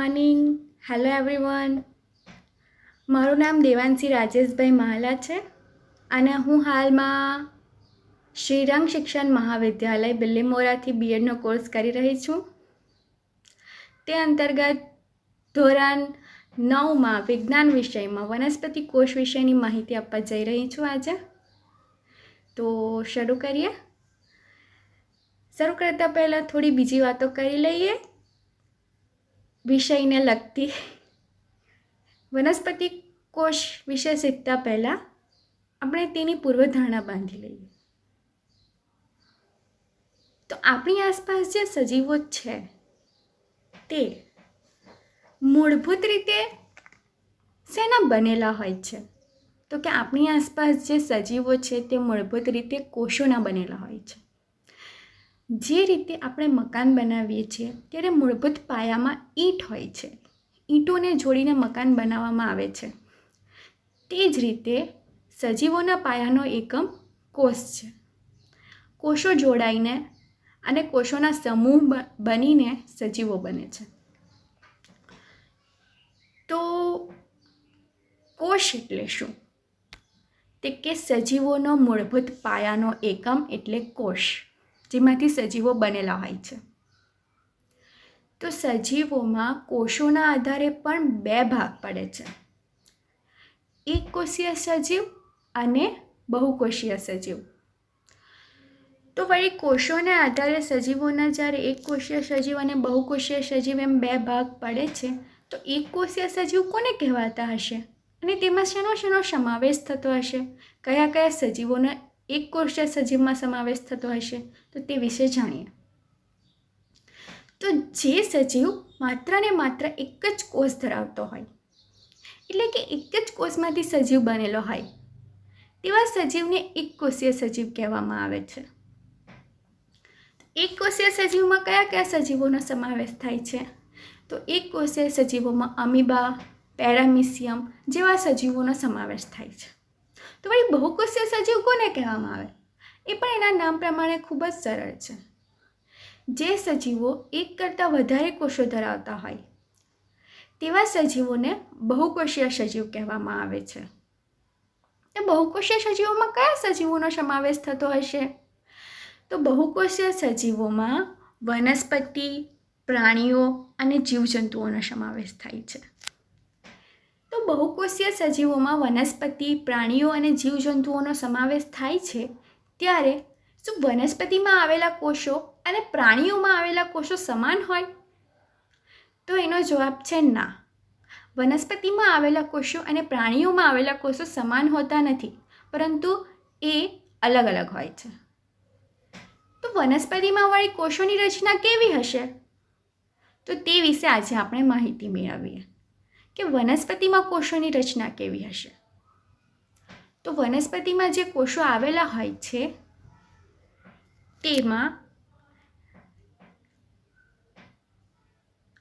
Morning. Hello everyone. મારું નામ દેવાંશી રાજેશભાઈ મહાલા છે અને હું હાલમાં શ્રીરંગ શિક્ષણ મહાવિદ્યાલય બિલ્લીમોરાથી બીએડનો કોર્સ કરી રહી છું. તે અંતર્ગત ધોરણ 9માં વિજ્ઞાન વિષયમાં વનસ્પતિ કોષ વિષયની માહિતી આપવા જઈ રહી છું આજે. તો શરૂ કરીએ. શરૂ કરતાં પહેલાં થોડી બીજી વાતો કરી લઈએ વિષયને લગતી. વનસ્પતિ કોષ વિશે શીખતા પહેલાં આપણે તેની પૂર્વધારણા બાંધી લઈએ. તો આપણી આસપાસ જે સજીવો છે તે મૂળભૂત રીતે શેના બનેલા હોય છે? તો કે આપણી આસપાસ જે સજીવો છે તે મૂળભૂત રીતે કોષોના બનેલા હોય છે. જે રીતે આપણે મકાન બનાવીએ છીએ ત્યારે મૂળભૂત પાયામાં ઈંટ હોય છે. ઈંટોને જોડીને મકાન બનાવવામાં આવે છે. તે જ રીતે સજીવોના પાયાનો એકમ કોષ છે. કોષો જોડાઈને અને કોષોના સમૂહ બનીને સજીવો બને છે. તો કોષ એટલે શું? તે કે સજીવોનો મૂળભૂત પાયાનો એકમ એટલે કોષ, જેમાંથી સજીવો બનેલા હોય છે. તો સજીવોમાં કોષોના આધારે પણ બે ભાગ પડે છે, એક કોષીય સજીવ અને બહુકોષીય સજીવ. તો વળી કોષોને આધારે સજીવોના જ્યારે એક કોષીય સજીવ અને બહુકોષીય સજીવ એમ બે ભાગ પડે છે, તો એક કોષીય સજીવ કોને કહેવાતા હશે અને તેમાં શેનો સમાવેશ થતો હશે? કયા કયા સજીવોનો એક કોષીય સજીવમાં સમાવેશ થતો હશે? તો તે વિશે જાણીએ. તો જે સજીવ માત્ર ને માત્ર એક જ કોષ ધરાવતો હોય, એટલે કે એક જ કોષમાંથી સજીવ બનેલો હોય, તેવા સજીવને એક કોષીય સજીવ કહેવામાં આવે છે. એક કોષીય સજીવમાં કયા કયા સજીવોનો સમાવેશ થાય છે? તો એક કોષીય સજીવોમાં અમીબા, પેરામીશિયમ જેવા સજીવોનો સમાવેશ થાય છે. તો વળી બહુકોષીય સજીવ કોને કહેવામાં આવે? એ પણ એના નામ પ્રમાણે ખૂબ જ સરળ છે. જે સજીવો એક કરતાં વધારે કોષો ધરાવતા હોય તેવા સજીવોને બહુકોષીય સજીવ કહેવામાં આવે છે. તો બહુકોષીય સજીવોમાં કયા સજીવોનો સમાવેશ થતો હશે? તો બહુકોષીય સજીવોમાં વનસ્પતિ, પ્રાણીઓ અને જીવજંતુઓનો સમાવેશ થાય છે. તો બહુકોષીય સજીવોમાં વનસ્પતિ, પ્રાણીઓ અને જીવજંતુઓનો સમાવેશ થાય છે ત્યારે શું વનસ્પતિમાં આવેલા કોષો અને પ્રાણીઓમાં આવેલા કોષો સમાન હોય? તો એનો જવાબ છે ના. વનસ્પતિમાં આવેલા કોષો અને પ્રાણીઓમાં આવેલા કોષો સમાન હોતા નથી, પરંતુ એ અલગ અલગ હોય છે. તો વનસ્પતિમાં વળી કોષોની રચના કેવી હશે? તો તે વિશે આજે આપણે માહિતી મેળવીએ કે વનસ્પતિમાં કોષોની રચના કેવી હશે. તો વનસ્પતિમાં જે કોષો આવેલા હોય છે તેમાં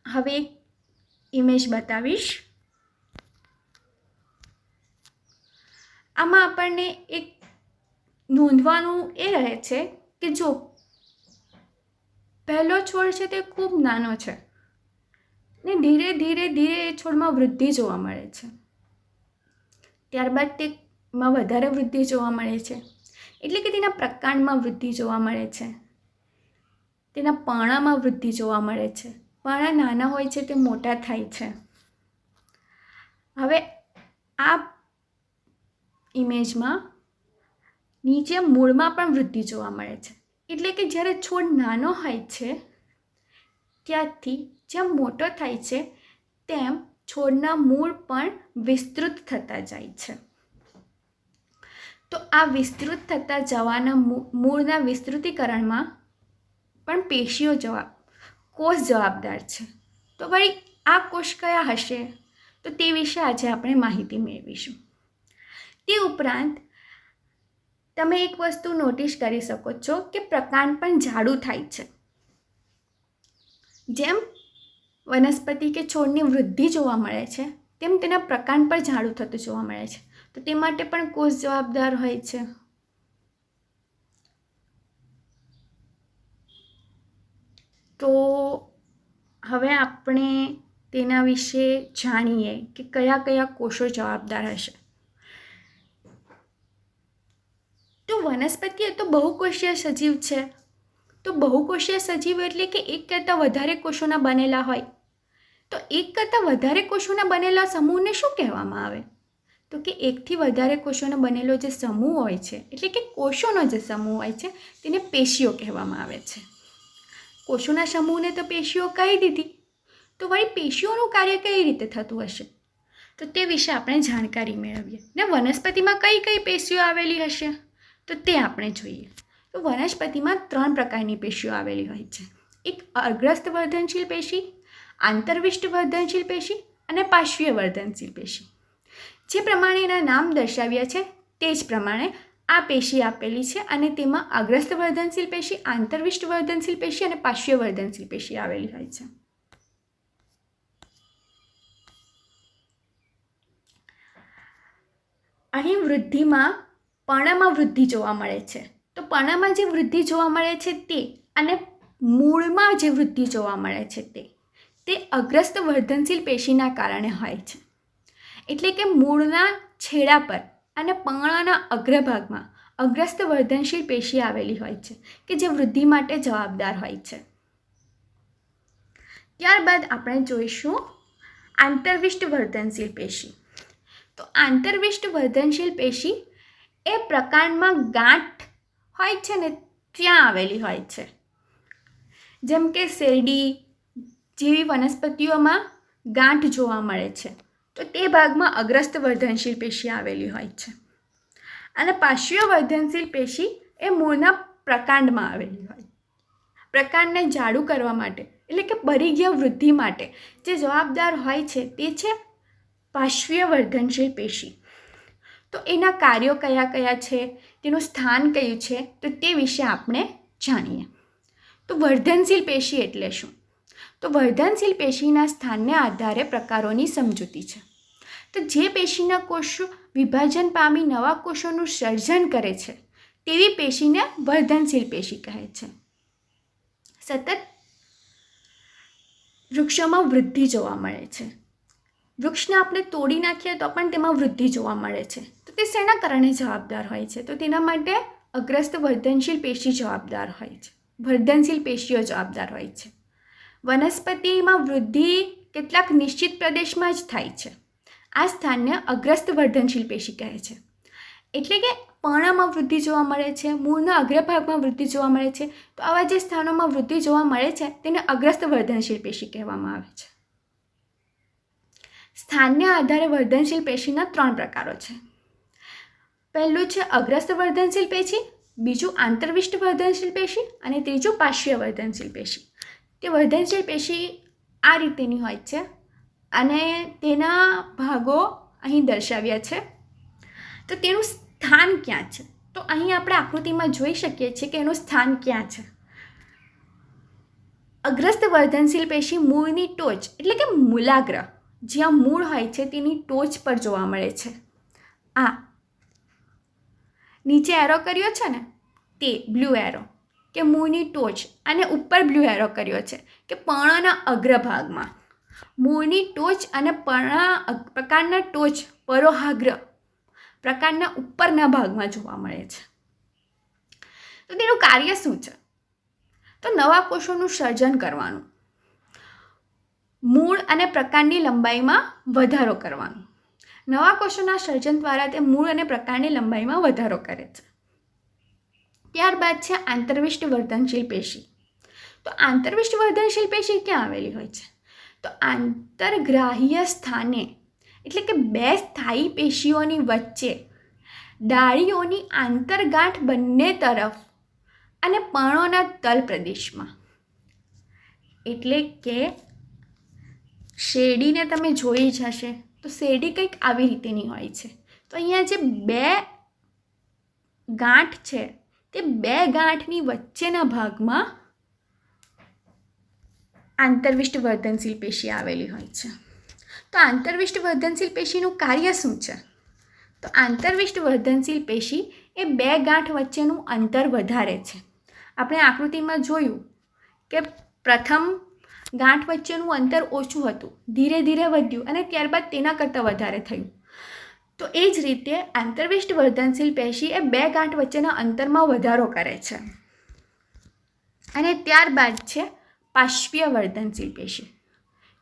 હવે એક ઇમેજ બતાવીશ. આમાં આપણને એક નોંધવાનું એ રહે છે કે જો પહેલો છોડ છે તે ખૂબ નાનો છે ને ધીરે ધીરે ધીરે એ છોડમાં વૃદ્ધિ જોવા મળે છે. ત્યારબાદ તેમાં વધારે વૃદ્ધિ જોવા મળે છે, એટલે કે તેના પ્રકાંડમાં વૃદ્ધિ જોવા મળે છે, તેના પાંડામાં વૃદ્ધિ જોવા મળે છે. પાંડા નાના હોય છે તે મોટા થાય છે. હવે આ ઇમેજમાં નીચે મૂળમાં પણ વૃદ્ધિ જોવા મળે છે, એટલે કે જ્યારે છોડ નાનો હોય છે ત્યારથી જેમ મોટો થાય છે તેમ છોડના મૂળ પણ વિસ્તૃત થતા જાય છે. તો આ વિસ્તૃત થતા જવાના મૂળના વિસ્તૃતીકરણમાં પણ પેશીઓ કોષ જવાબદાર છે. તો વળી આ કોષ કયા હશે? તો તે વિશે આજે આપણે માહિતી મેળવીશું. તે ઉપરાંત તમે એક વસ્તુ નોટિસ કરી શકો છો કે પ્રકાંડ પણ જાડું થાય છે. જેમ વનસ્પતિ કે છોડની વૃદ્ધિ જોવા મળે છે તેમ તેના પ્રકાંડ પર જાડું થતું જોવા મળે છે. તો તે માટે પણ કોષ જવાબદાર હોય છે. તો હવે આપણે તેના વિશે જાણીએ કે કયા કયા કોષો જવાબદાર હશે. તો વનસ્પતિ એ તો બહુકોષીય સજીવ છે. તો બહુકોષીય સજીવ એટલે કે એક કરતાં વધારે કોષોના બનેલા હોય. તો એક કરતાં વધારે કોષોના બનેલા સમૂહને શું કહેવામાં આવે? તો કે એકથી વધારે કોષોનો બનેલો જે સમૂહ હોય છે, એટલે કે કોષોનો જે સમૂહ હોય છે, તેને પેશીઓ કહેવામાં આવે છે. કોષોના સમૂહને તો પેશીઓ કહી દીધી, તો વળી પેશીઓનું કાર્ય કઈ રીતે થતું હશે? તો તે વિશે આપણે જાણકારી મેળવીએ. ને વનસ્પતિમાં કઈ કઈ પેશીઓ આવેલી હશે તો તે આપણે જોઈએ. તો વનસ્પતિમાં 3 પ્રકારની પેશીઓ આવેલી હોય છે. એક અગ્રસ્ત વર્ધનશીલ પેશી, આંતરવિષ્ટ વર્ધનશીલ પેશી અને પાર્શ્વીય વર્ધનશીલ પેશી. જે પ્રમાણે એના નામ દર્શાવ્યા છે તે જ પ્રમાણે આ પેશી આપેલી છે અને તેમાં અગ્રસ્ત વર્ધનશીલ પેશી, આંતરવિષ્ટ વર્ધનશીલ પેશી અને પાર્શ્વીય વર્ધનશીલ પેશી આવેલી હોય છે. અહીં વૃદ્ધિમાં પર્ણમાં વૃદ્ધિ જોવા મળે છે. તો પર્ણમાં જે વૃદ્ધિ જોવા મળે છે તે અને મૂળમાં જે વૃદ્ધિ જોવા મળે છે તે અગ્રસ્ત વર્ધનશીલ પેશીના કારણે હોય છે. એટલે કે મૂળના છેડા પર અને પર્ણના અગ્રભાગમાં અગ્રસ્ત વર્ધનશીલ પેશી આવેલી હોય છે કે જે વૃદ્ધિ માટે જવાબદાર હોય છે. ત્યારબાદ આપણે જોઈશું આંતરવિષ્ટ વર્ધનશીલ પેશી. તો આંતરવિષ્ટ વર્ધનશીલ પેશી એ પ્રકાંડમાં ગાંઠ હોય છે ને ત્યાં આવેલી હોય છે. જેમ કે શેરડી જેવી વનસ્પતિઓમાં ગાંઠ જોવા મળે છે, તો તે ભાગમાં અગ્રસ્ત વર્ધનશીલ પેશી આવેલી હોય છે. અને પાર્શ્વીય વર્ધનશીલ પેશી એ મૂળના પ્રકાંડમાં આવેલી હોય. પ્રકાંડને જાડું કરવા માટે એટલે કે પરિઘીય વૃદ્ધિ માટે જે જવાબદાર હોય છે તે છે પાર્શ્વીય વર્ધનશીલ પેશી. તો એના કાર્યો કયા કયા છે, તેનું સ્થાન કયું છે, તો તે વિશે આપણે જાણીએ. તો વર્ધનશીલ પેશી એટલે શું? તો વર્ધનશીલ પેશીના સ્થાનને આધારે પ્રકારોની સમજૂતી છે. તો જે પેશીના કોષો વિભાજન પામી નવા કોષોનું સર્જન કરે છે તેવી પેશીને વર્ધનશીલ પેશી કહે છે. સતત વૃક્ષોમાં વૃદ્ધિ જોવા મળે છે. વૃક્ષને આપણે તોડી નાખીએ તો પણ તેમાં વૃદ્ધિ જોવા મળે છે. તો તે શેના કારણે જવાબદાર હોય છે? તો તેના માટે અગ્રસ્ત વર્ધનશીલ પેશી જવાબદાર હોય છે, વર્ધનશીલ પેશીઓ જવાબદાર હોય છે. વનસ્પતિમાં વૃદ્ધિ કેટલાક નિશ્ચિત પ્રદેશમાં જ થાય છે. આ સ્થાનને અગ્રસ્ત વર્ધનશીલ પેશી કહે છે. એટલે કે પર્ણમાં વૃદ્ધિ જોવા મળે છે, મૂળના અગ્રભાગમાં વૃદ્ધિ જોવા મળે છે, તો આવા જે સ્થાનોમાં વૃદ્ધિ જોવા મળે છે તેને અગ્રસ્ત વર્ધનશીલ પેશી કહેવામાં આવે છે. સ્થાનને આધારે વર્ધનશીલ પેશીના 3 પ્રકારો છે. પહેલું છે અગ્રસ્ત વર્ધનશીલ પેશી, બીજું આંતરવિષ્ટ વર્ધનશીલ પેશી અને ત્રીજું પાર્શ્વીય વર્ધનશીલ પેશી. તે વર્ધનશીલ પેશી આ રીતેની હોય છે અને તેના ભાગો અહીં દર્શાવ્યા છે. તો તેનું સ્થાન ક્યાં છે? તો અહીં આપણે આકૃતિમાં જોઈ શકીએ છીએ કે એનું સ્થાન ક્યાં છે. અગ્રસ્ત વર્ધનશીલ પેશી મૂળની ટોચ એટલે કે મૂલાગ્ર, જ્યાં મૂળ હોય છે તેની ટોચ પર જોવા મળે છે. આ નીચે એરો કર્યો છે ને તે બ્લુ એરો કે મૂળની ટોચ, અને ઉપર બ્લુ એરો કર્યો છે કે પર્ણના અગ્રભાગમાં. મૂળની ટોચ અને પ્રકાંડના ટોચ પરોહાગ્ર પ્રકાંડના ઉપરના ભાગમાં જોવા મળે છે. તો તેનું કાર્ય શું છે? તો નવા કોષોનું સર્જન કરવાનું, મૂળ અને પ્રકાંડની લંબાઈમાં વધારો કરવાનો. નવા કોષોના સર્જન દ્વારા તે મૂળ અને પ્રકાંડની લંબાઈમાં વધારો કરે છે. ત્યારબાદ છે આંતરવિષ્ટ વર્ધનશીલ પેશી. તો આંતરવિષ્ટ વર્ધનશીલ પેશી ક્યાં આવેલી હોય છે? તો આંતરગ્રાહ્ય સ્થાને એટલે કે 2 સ્થાયી પેશીઓની વચ્ચે ડાળીઓની આંતરગાંઠ બંને તરફ અને પર્ણોના તલ પ્રદેશમાં. એટલે કે શેરડીને તમે જોઈ જ હશે, તો શેરડી કંઈક આવી રીતેની હોય છે. તો અહીંયા જે 2 ગાંઠ છે તે 2 ગાંઠની વચ્ચેના ભાગમાં આંતરવિષ્ટ વર્ધનશીલ પેશી આવેલી હોય છે. તો આંતરવિષ્ટ વર્ધનશીલ પેશીનું કાર્ય શું છે? તો આંતરવિષ્ટ વર્ધનશીલ પેશી એ 2 ગાંઠ વચ્ચેનું અંતર વધારે છે. આપણે આકૃતિમાં જોયું કે પ્રથમ ગાંઠ વચ્ચેનું અંતર ઓછું હતું, ધીરે ધીરે વધ્યું અને ત્યારબાદ તેના કરતાં વધારે થયું. તો એ જ રીતે આંતરવિષ્ટ વર્ધનશીલ પેશી એ બે ગાંઠ વચ્ચેના અંતરમાં વધારો કરે છે. અને ત્યારબાદ છે પાર્શ્વીય વર્ધનશીલ પેશી.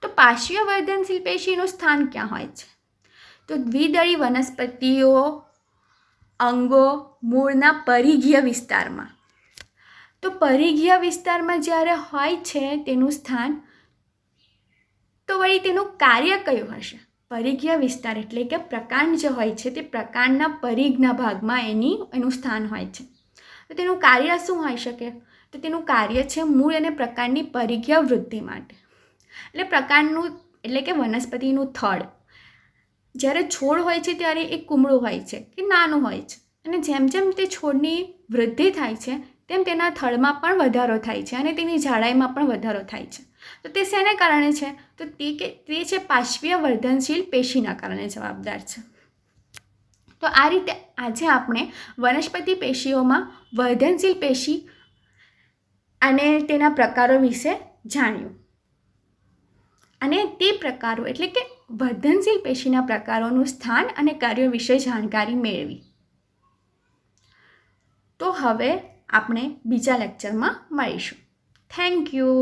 તો પાર્શ્વીય વર્ધનશીલ પેશીનું સ્થાન ક્યાં હોય છે? તો દ્વિદળી વનસ્પતિઓ અંગો મૂળના પરિઘીય વિસ્તારમાં. તો પરિઘીય વિસ્તારમાં જ્યારે હોય છે તેનું સ્થાન, તો વળી તેનું કાર્ય કયું હશે? પરિઘીય વિસ્તાર એટલે કે પ્રકાંડ જે હોય છે તે પ્રકાંડના પરિઘના ભાગમાં એનું સ્થાન હોય છે. તો તેનું કાર્ય શું હોઈ શકે? તો તેનું કાર્ય છે મૂળ અને પ્રકાંડની પરિઘીય વૃદ્ધિ માટે. એટલે પ્રકાંડનું એટલે કે વનસ્પતિનું થડ, જ્યારે છોડ હોય છે ત્યારે એ કુમળું હોય છે કે નાનું હોય છે, અને જેમ જેમ તે છોડની વૃદ્ધિ થાય છે તેમ તેના થડમાં પણ વધારો થાય છે અને તેની જાડાઈમાં પણ વધારો થાય છે. તો તે શેને કારણે છે? તો તે છે પાર્શ્વીય વર્ધનશીલ પેશીના કારણે જવાબદાર છે. તો આ રીતે આજે આપણે વનસ્પતિ પેશીઓમાં વર્ધનશીલ પેશી અને તેના પ્રકારો વિશે જાણ્યું, અને તે પ્રકારો એટલે કે વર્ધનશીલ પેશીના પ્રકારોનું સ્થાન અને કાર્યો વિશે જાણકારી મેળવી. તો હવે આપણે બીજા લેક્ચરમાં મળીશું. Thank you.